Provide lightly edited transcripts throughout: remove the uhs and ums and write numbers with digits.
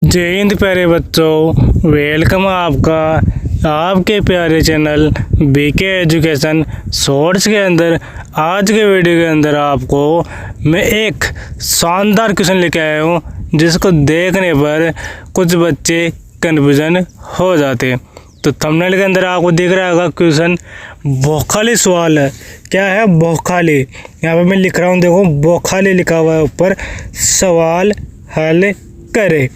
जय हिंद प्यारे बच्चों, वेलकम आपका आपके प्यारे चैनल बीके एजुकेशन शॉर्ट्स के अंदर। आज के वीडियो के अंदर आपको मैं एक शानदार क्वेश्चन लेके आया हूँ, जिसको देखने पर कुछ बच्चे कन्फ्यूजन हो जाते हैं। तो थंबनेल के अंदर आपको दिख रहा होगा क्वेश्चन बौखाली सवाल है। क्या है? बौखाली। यहाँ पे मैं लिख रहा हूँ, देखो बौखाली लिखा हुआ है ऊपर, सवाल हल करे।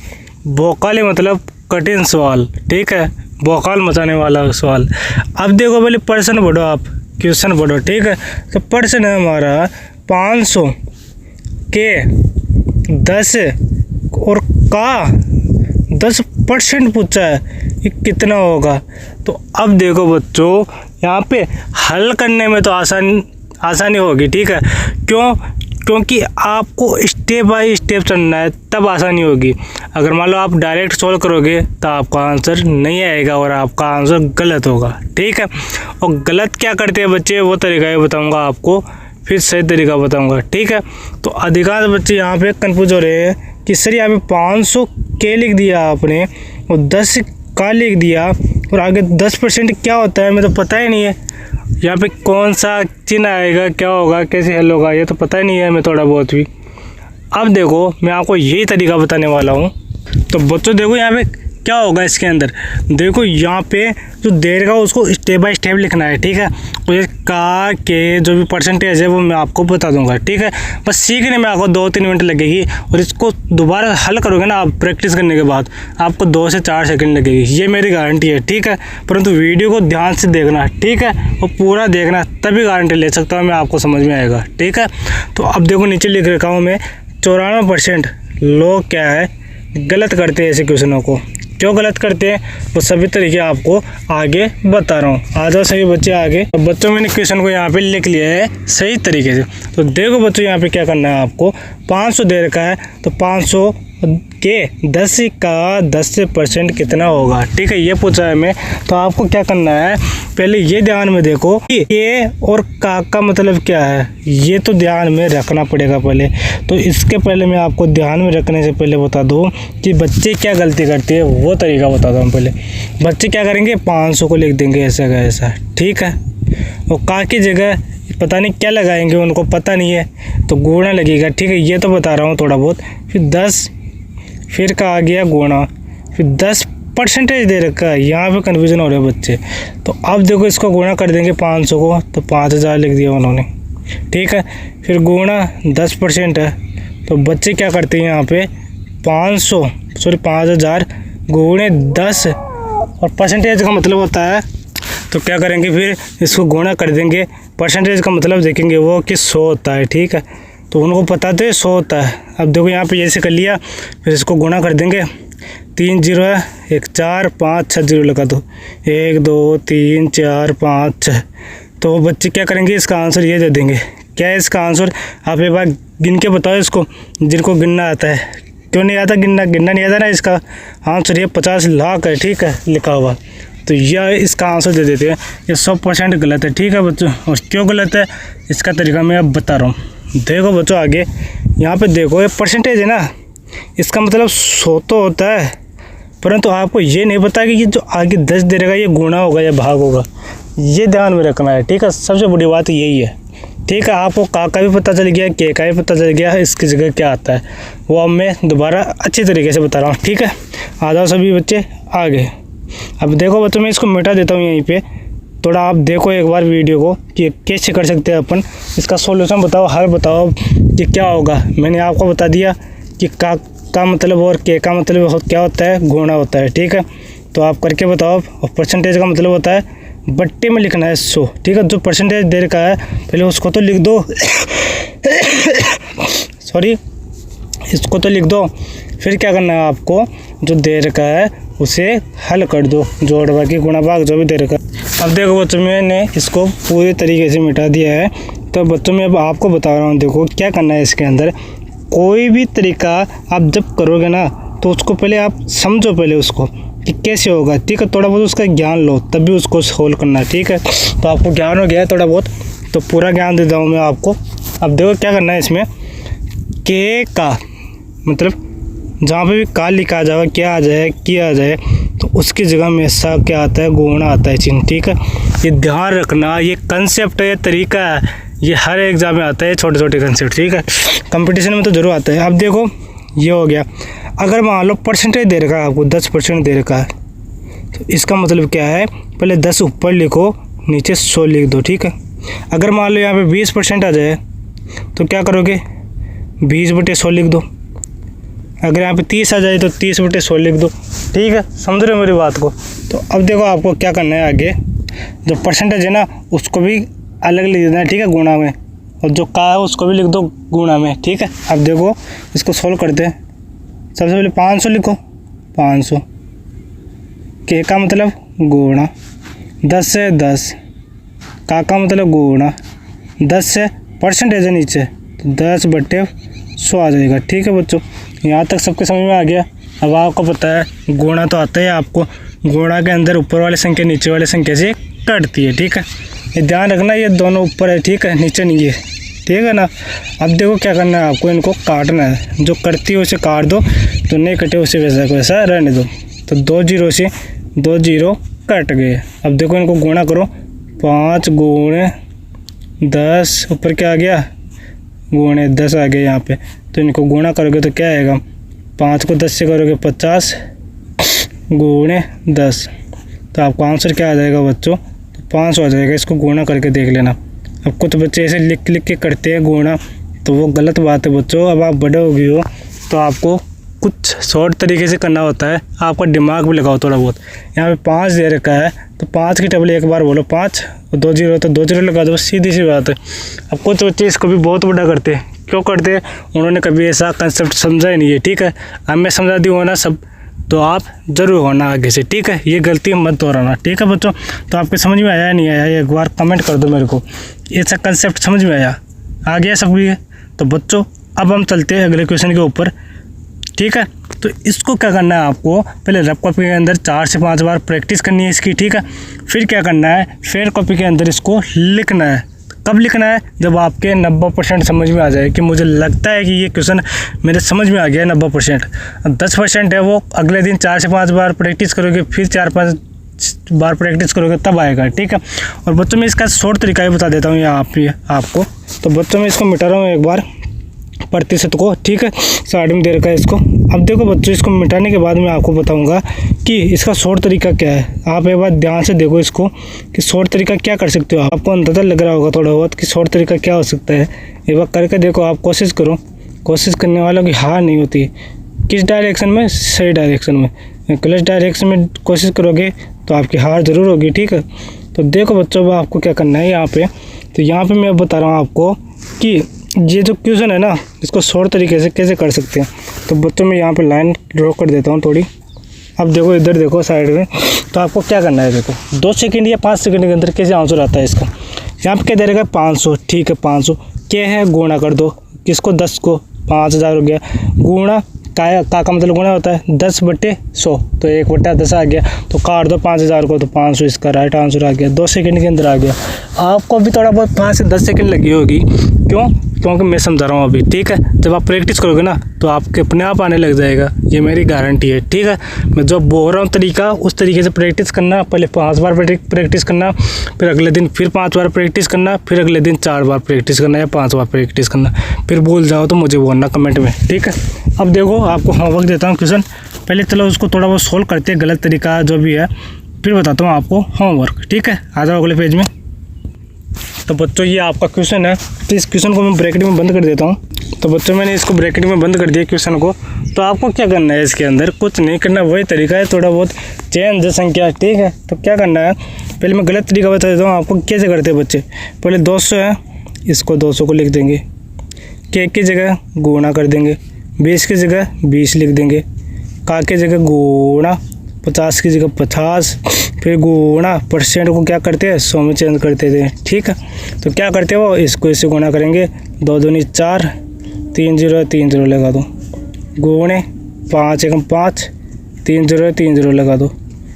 बौखाली मतलब कठिन सवाल, ठीक है, बौखाल मचाने वाला सवाल। अब देखो पहले प्रश्न पढ़ो, आप क्वेश्चन पढ़ो, ठीक है। तो प्रश्न है हमारा 500 के 10 और का 10% पूछा है, ये कितना होगा। तो अब देखो बच्चों, यहाँ पे हल करने में तो आसानी होगी, ठीक है। क्योंकि आपको स्टेप बाय स्टेप चलना है, तब आसानी होगी। अगर मान लो आप डायरेक्ट सॉल्व करोगे तो आपका आंसर नहीं आएगा और आपका आंसर गलत होगा, ठीक है। और गलत क्या करते हैं बच्चे, वो तरीका ही बताऊंगा आपको, फिर सही तरीका बताऊंगा, ठीक है। तो अधिकांश बच्चे यहाँ पे कंफ्यूज हो रहे हैं कि सर यहाँ पे 500 के लिख दिया आपने और 10 का लिख दिया और आगे 10% क्या होता है, हमें तो पता ही नहीं है। यहाँ पे कौन सा चिन्ह आएगा, क्या होगा, कैसे हल होगा, ये तो पता ही नहीं है हमें थोड़ा बहुत भी। अब देखो मैं आपको यही तरीका बताने वाला हूँ। तो बच्चों देखो यहाँ पे क्या होगा इसके अंदर, देखो यहाँ पे जो देगा उसको स्टेप बाय स्टेप लिखना है, ठीक है। और ये का के जो भी परसेंटेज है वो मैं आपको बता दूंगा, ठीक है। बस सीखने में आपको 2-3 मिनट लगेगी और इसको दोबारा हल करोगे ना आप प्रैक्टिस करने के बाद, आपको 2 से 4 सेकंड लगेगी, ये मेरी गारंटी है, ठीक है। परंतु वीडियो को ध्यान से देखना, ठीक है, और पूरा देखना, तभी गारंटी ले सकता हूँ मैं, आपको समझ में आएगा, ठीक है। तो अब देखो नीचे लिख रखा हूँ मैं, 94% लोग क्या है गलत करते हैं ऐसे क्वेश्चनों को। क्यों गलत करते हैं वो सभी तरीके आपको आगे बता रहा हूँ। आ जाओ सभी बच्चे आगे। तो बच्चों मैंने क्वेश्चन को यहाँ पे लिख लिया है सही तरीके से। तो देखो बच्चों यहाँ पे क्या करना है आपको, 500 दे रखा है, तो 500 के 10 का 10% कितना होगा, ठीक है, ये पूछा है मैं। तो आपको क्या करना है, पहले ये ध्यान में देखो कि ए और का मतलब क्या है, ये तो ध्यान में रखना पड़ेगा पहले। तो इसके पहले मैं आपको ध्यान में रखने से पहले बता दूं कि बच्चे क्या गलती करते हैं, वो तरीका बताता हूँ पहले। बच्चे क्या करेंगे, 500 को लिख देंगे ऐसा का ऐसा, ठीक है। और का की जगह पता नहीं क्या लगाएंगे, उनको पता नहीं है, तो गुणा लगेगा, ठीक है, ये तो बता रहा हूँ थोड़ा बहुत। फिर 10, फिर का आ गया गुणा, फिर 10% दे रखा है, यहाँ पे कन्फ्यूजन हो रहे हैं बच्चे। तो अब देखो इसको गुणा कर देंगे 500 को, तो 5000 लिख दिया उन्होंने, ठीक है। फिर गुणा 10% है, तो बच्चे क्या करते हैं यहाँ पे 5000 गुणे 10 और परसेंटेज का मतलब होता है, तो क्या करेंगे फिर इसको गुणा कर देंगे। परसेंटेज का मतलब देखेंगे वो कि 100 होता है, ठीक है, तो उनको पता तो 100 होता है। अब देखो यहाँ पे जैसे कर लिया, फिर इसको गुणा कर देंगे, 3 0 है, 1 4 5 6 0 लगा दो, 1 2 3 4 5 6। तो बच्चे क्या करेंगे, इसका आंसर ये दे देंगे। क्या है इसका आंसर, आप एक बार गिन के बताओ इसको, जिनको गिनना आता है। क्यों नहीं आता, गिनना नहीं आता ना, इसका आंसर ये 50 लाख है, ठीक है, लिखा हुआ। तो यह इसका आंसर दे देते हैं। ये 100% गलत है, ठीक है बच्चों। और क्यों गलत है इसका तरीका मैं अब बता रहा हूँ। देखो बच्चों आगे यहाँ पे देखो, ये परसेंटेज है ना, इसका मतलब 100 तो होता है, परंतु आपको ये नहीं पता कि ये जो आगे 10 दे रहेगा ये गुणा होगा या भाग होगा, ये ध्यान में रखना है, ठीक है। सबसे बड़ी बात यही है, ठीक है। आपको का भी पता चल गया, के का भी पता चल गया, इसकी जगह क्या आता है वो अब मैं दोबारा अच्छी तरीके से बता रहा हूँ, ठीक है। आ जाओ सभी बच्चे आगे। अब देखो बच्चों मैं इसको मिटा देता हूँ यहीं पे, थोड़ा आप देखो एक बार वीडियो को कि कैसे कर सकते हैं अपन। इसका सॉल्यूशन बताओ, हल बताओ कि क्या होगा। मैंने आपको बता दिया कि का मतलब और के का मतलब क्या होता है, गुणा होता है, ठीक है। तो आप करके बताओ। और परसेंटेज का मतलब होता है बट्टे में लिखना है 100, ठीक है। जो परसेंटेज दे रखा है पहले उसको तो लिख दो सॉरी, इसको तो लिख दो। फिर क्या करना है आपको, जो दे रखा है उसे हल कर दो, जोड़ बाकी गुणा भाग जो भी दे रखा है। अब देखो बच्चों मैंने इसको पूरी तरीके से मिटा दिया है। तो बच्चों मैं अब आपको बता रहा हूँ, देखो क्या करना है इसके अंदर। कोई भी तरीका आप जब करोगे ना, तो उसको पहले आप समझो पहले उसको कि कैसे होगा, ठीक है। थोड़ा बहुत उसका ज्ञान लो, तब भी उसको सोल्व करना है, ठीक है। तो आपको ज्ञान हो गया है थोड़ा बहुत, तो पूरा ज्ञान देता हूँ मैं आपको। अब देखो क्या करना है इसमें, के का मतलब जहाँ पे भी का लिखा आ जाए, क्या आ जाए, किया आ जाए, तो उसकी जगह हमेशा क्या आता है, गुणा आता है चिन्ह। ठीक है, ये ध्यान रखना, ये कंसेप्ट है, ये तरीका है, ये हर एग्जाम में आता है, छोटे छोटे कंसेप्ट। ठीक है, कंपटीशन में तो जरूर आता है। अब देखो ये हो गया। अगर मान लो परसेंटेज दे रखा है आपको, 10% दे रखा है, तो इसका मतलब क्या है, पहले 10 ऊपर लिखो, नीचे 100 लिख दो। ठीक है, अगर मान लो यहाँ पे 20% आ जाए तो क्या करोगे, 20/100 लिख दो। अगर यहाँ पे 30 आ जाए तो 30/100 लिख दो। ठीक है, समझ रहे हो मेरी बात को। तो अब देखो आपको क्या करना है, आगे जो परसेंटेज है ना उसको भी अलग लिख देना है। ठीक है, गुणा में, और जो का है उसको भी लिख दो गुणा में। ठीक है, अब देखो इसको सोल्व करते हैं। सबसे पहले 500 लिखो, 500 के का मतलब गुणा, 10 से 10, का मतलब गुणा, 10 से परसेंटेज है नीचे तो 10/100 आ जाएगा। ठीक है बच्चों, यहाँ तक सबके समझ में आ गया। अब आपको पता है गुणा तो आता है आपको, गुणा के अंदर ऊपर वाली संख्या नीचे वाली संख्या से कटती है। ठीक है, ये ध्यान रखना, ये दोनों ऊपर है, ठीक है, नीचे नहीं है। ठीक है ना। अब देखो क्या करना है आपको, इनको काटना है, जो कटती है उसे काट दो, तो नहीं कटे उसे वैसा को वैसा रहने दो। तो 2 0 से 2 0 कट गए। अब देखो इनको गुणा करो, 5 × 10, ऊपर क्या आ गया, गुणे 10 आ गया यहाँ पे। तो इनको गुणा करोगे तो क्या आएगा, 5 को 10 से करोगे 50 × 10, तो आपको आंसर क्या आ जाएगा बच्चों, तो 500 आ जाएगा। इसको गुणा करके देख लेना। अब कुछ बच्चे ऐसे लिख लिख के करते हैं गुणा, तो वो गलत बात है बच्चों। अब आप बड़े हो गए हो तो आपको कुछ शॉर्ट तरीके से करना होता है, आपका दिमाग भी लगाओ थोड़ा बहुत। यहाँ पे 5 दे रखा है तो 5 की टेबल एक बार बोलो 5, और 2 0 तो 2 0 लगा दो, सीधी सी बात है। अब कुछ बच्चे इसको भी बहुत बड़ा करते हैं, क्यों करते हैं, उन्होंने कभी ऐसा कंसेप्ट समझा ही नहीं है। ठीक है, अब मैं समझा दी होना सब, तो आप ज़रूर होना आगे से। ठीक है, ये गलती मत दोहराना। ठीक है बच्चों, तो आपके समझ में आया नहीं आया, एक बार कमेंट कर दो मेरे को, ऐसा कंसेप्ट समझ में आया, आ गया सब भी है। तो बच्चों अब हम चलते हैं अगले क्वेश्चन के ऊपर। ठीक है, तो इसको क्या करना है आपको, पहले रफ कॉपी के अंदर 4 से 5 बार प्रैक्टिस करनी है इसकी। ठीक है, फिर क्या करना है, फेयर कॉपी के अंदर इसको लिखना है। कब लिखना है, जब आपके 90% समझ में आ जाए कि मुझे लगता है कि ये क्वेश्चन मेरे समझ में आ गया है 90%। 10% है वो अगले दिन 4 से 5 बार प्रैक्टिस करोगे, फिर 4-5 बार प्रैक्टिस करोगे तब आएगा। ठीक है, और बच्चों में इसका शॉर्ट तरीका ही बता देता हूँ यहाँ पे आपको। तो बच्चों में इसको मिटा रहा हूँ एक बार प्रतिशत को। ठीक है, साइड में दे रखा है इसको। अब देखो बच्चों, इसको मिटाने के बाद मैं आपको बताऊंगा कि इसका शॉर्ट तरीका क्या है। आप एक बार ध्यान से देखो इसको कि शॉर्ट तरीका क्या कर सकते हो। आपको अंदाजा लग रहा होगा थोड़ा बहुत कि शॉर्ट तरीका क्या हो सकता है। एक बार करके देखो, आप कोशिश करो। कोशिश करने वालों की हार नहीं होती। किस डायरेक्शन में, सही डायरेक्शन में। गलत डायरेक्शन में कोशिश करोगे तो आपकी हार ज़रूर होगी। ठीक है, तो देखो बच्चों, अब आपको क्या करना है यहाँ पे। तो यहाँ पे मैं बता रहा हूँ आपको कि ये जो क्वेश्चन है ना, इसको शॉर्ट तरीके से कैसे कर सकते हैं। तो बच्चों में यहाँ पे लाइन ड्रॉ कर देता हूँ थोड़ी। अब देखो इधर देखो साइड में, तो आपको क्या करना है, देखो 2 सेकंड या 5 सेकंड के अंदर कैसे आंसर आता है इसका। यहाँ पे क्या दे रहेगा, 500। ठीक है, 500 क्या है, गुणा कर दो, किसको, 10 को, 5000 हो गया। गुणा का मतलब गुणा होता है 10/100, तो 1/10 आ गया। तो काट दो 5000 को, तो 500 इसका राइट आंसर आ गया। 2 सेकंड के अंदर आ गया। आपको भी थोड़ा बहुत 5 से 10 सेकंड लगी होगी, क्यों, क्योंकि मैं समझा रहा हूँ अभी। ठीक है, जब आप प्रैक्टिस करोगे ना तो आपके अपने आप आने लग जाएगा, ये मेरी गारंटी है। ठीक है, मैं जो बोल रहा हूँ तरीका, उस तरीके से प्रैक्टिस करना। पहले 5 बार प्रैक्टिस करना, फिर अगले दिन फिर 5 बार प्रैक्टिस करना, फिर अगले दिन 4 बार प्रैक्टिस करना या 5 बार प्रैक्टिस करना। फिर भूल जाओ तो मुझे बोलना कमेंट में। ठीक है, अब देखो आपको होमवर्क देता हूँ क्वेश्चन। पहले चलो उसको थोड़ा बहुत सोल्व करते हैं, गलत तरीका जो भी है, फिर बताता हूँ आपको होमवर्क। ठीक है, आ जाओ अगले पेज में। तो बच्चों ये आपका क्वेश्चन है, तो इस क्वेश्चन को मैं ब्रैकेट में बंद कर देता हूँ। तो बच्चों मैंने इसको ब्रैकेट में बंद कर दिया क्वेश्चन को। तो आपको क्या करना है, इसके अंदर कुछ नहीं करना, वही तरीका है, थोड़ा बहुत चेंज संख्या। ठीक है, तो क्या करना है, पहले मैं गलत तरीका बता देता हूँ आपको कैसे करते हैं बच्चे। पहले 200 है, इसको 200 को लिख देंगे, के की जगह गुणा कर देंगे, 20 की जगह 20 लिख देंगे, का की जगह गुणा, 50 की जगह 50, फिर गुणा परसेंट को क्या करते हैं 100 में चेंज करते थे। ठीक है, तो क्या करते हैं वो, इसको इससे गुणा करेंगे, 2 दूनी 4, 3 0 3 0 लगा दो, गुणे 5 एकम 5, 3 0 3 0 लगा दो।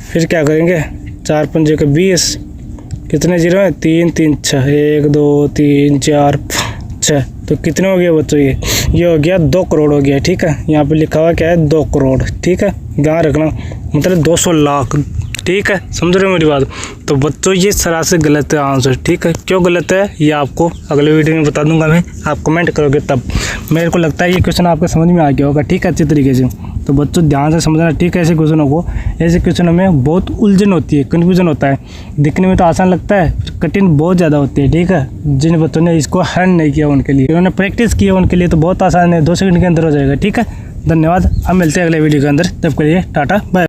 फिर क्या करेंगे, 4 5 के 20, कितने जीरो हैं, 3 3 6, 1 2 3 4 5 6, तो कितने हो गए बच्चों, ये हो गया 2 करोड़ हो गया। ठीक है, यहाँ पे लिखा हुआ क्या है 2 करोड़। ठीक है, ध्यान रखना, मतलब 200 लाख। ठीक है, समझ रहे हो मेरी बात। तो बच्चों ये सरासर गलत है आंसर। ठीक है, क्यों गलत है ये आपको अगले वीडियो में बता दूंगा मैं, आप कमेंट करोगे तब। मेरे को लगता है ये क्वेश्चन आपके समझ में आ गया होगा। ठीक है, अच्छी तरीके से। तो बच्चों ध्यान से समझना। ठीक है, ऐसे क्वेश्चनों को, ऐसे क्वेश्चनों में बहुत उलझन होती है, कन्फ्यूजन होता है। दिखने में तो आसान लगता है, कठिन बहुत ज़्यादा होती है। ठीक है, जिन बच्चों ने इसको हल नहीं किया उनके लिए, उन्होंने प्रैक्टिस की है उनके लिए तो बहुत आसान है, 2 सेकंड के अंदर हो जाएगा। ठीक है, धन्यवाद। अब मिलते हैं अगले वीडियो के अंदर, तब के लिए टाटा बाय।